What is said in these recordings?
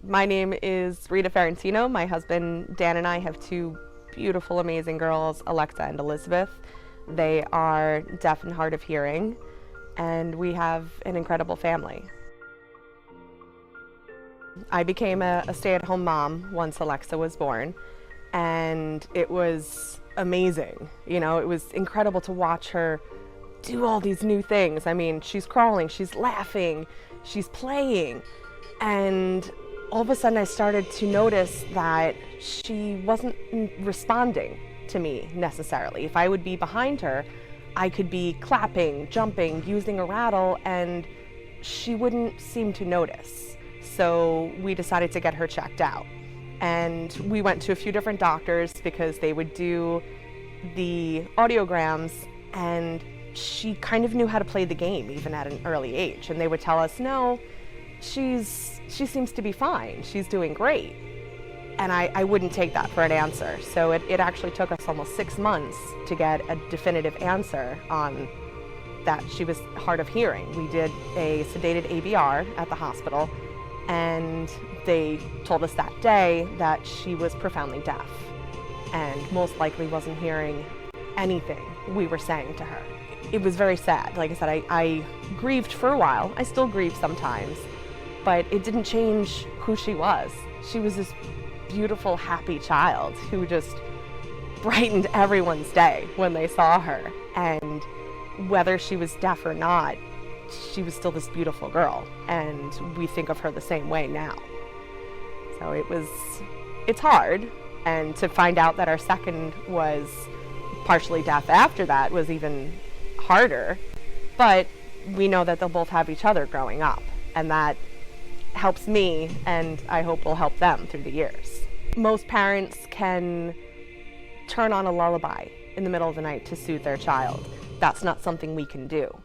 My name is Rita Ferentino. My husband Dan and I have two beautiful, amazing girls, Alexa and Elizabeth. They are deaf and hard of hearing, and we have an incredible family. I became a stay-at-home mom once Alexa was born, and it was amazing. You know, it was incredible to watch her do all these new things. I mean, she's crawling, she's laughing, she's playing, and all of a sudden I started to notice that she wasn't responding to me necessarily. If I would be behind her, I could be clapping, jumping, using a rattle, and she wouldn't seem to notice. So we decided to get her checked out. And we went to a few different doctors because they would do the audiograms, and she kind of knew how to play the game even at an early age. And they would tell us, no, she seems to be fine, she's doing great. And I wouldn't take that for an answer. So it actually took us almost 6 months to get a definitive answer on that she was hard of hearing. We did a sedated ABR at the hospital, and they told us that day that she was profoundly deaf and most likely wasn't hearing anything we were saying to her. It was very sad. Like I said, I grieved for a while. I still grieve sometimes, but it didn't change who she was. She was this beautiful, happy child who just brightened everyone's day when they saw her. And whether she was deaf or not, she was still this beautiful girl, and we think of her the same way now. So it's hard, and to find out that our second was partially deaf after that was even harder, but we know that they'll both have each other growing up, and that helps me, and I hope will help them through the years. Most parents can turn on a lullaby in the middle of the night to soothe their child. That's not something we can do.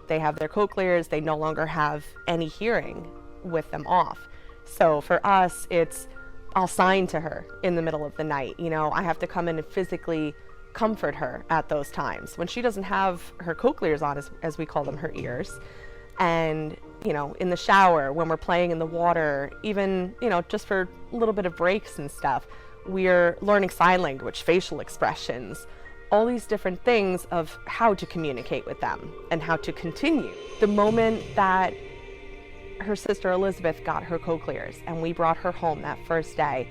They have their cochlears, they no longer have any hearing with them off. So for us, it's, I'll sign to her in the middle of the night. You know, I have to come in and physically comfort her at those times when she doesn't have her cochlears on, as we call them, her ears. And, you know, in the shower, when we're playing in the water, even, you know, just for a little bit of breaks and stuff, we're learning sign language, facial expressions, all these different things of how to communicate with them and how to continue. The moment that her sister Elizabeth got her cochlears and we brought her home that first day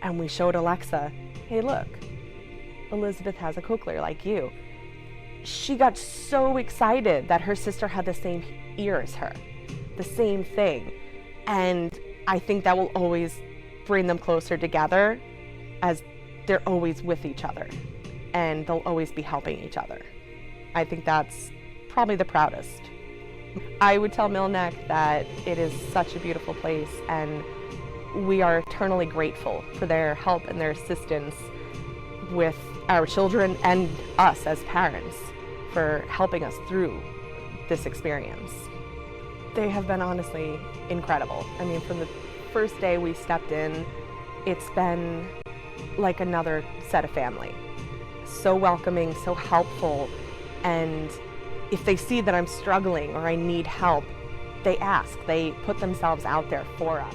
and we showed Alexa, hey look, Elizabeth has a cochlear like you. She got so excited that her sister had the same ear as her, the same thing. And I think that will always bring them closer together, as they're always with each other and they'll always be helping each other. I think that's probably the proudest. I would tell Millneck that it is such a beautiful place, and we are eternally grateful for their help and their assistance with our children and us as parents for helping us through this experience. They have been honestly incredible. I mean, from the first day we stepped in, it's been like another set of family. So welcoming, so helpful, and if they see that I'm struggling or I need help, they ask, they put themselves out there for us.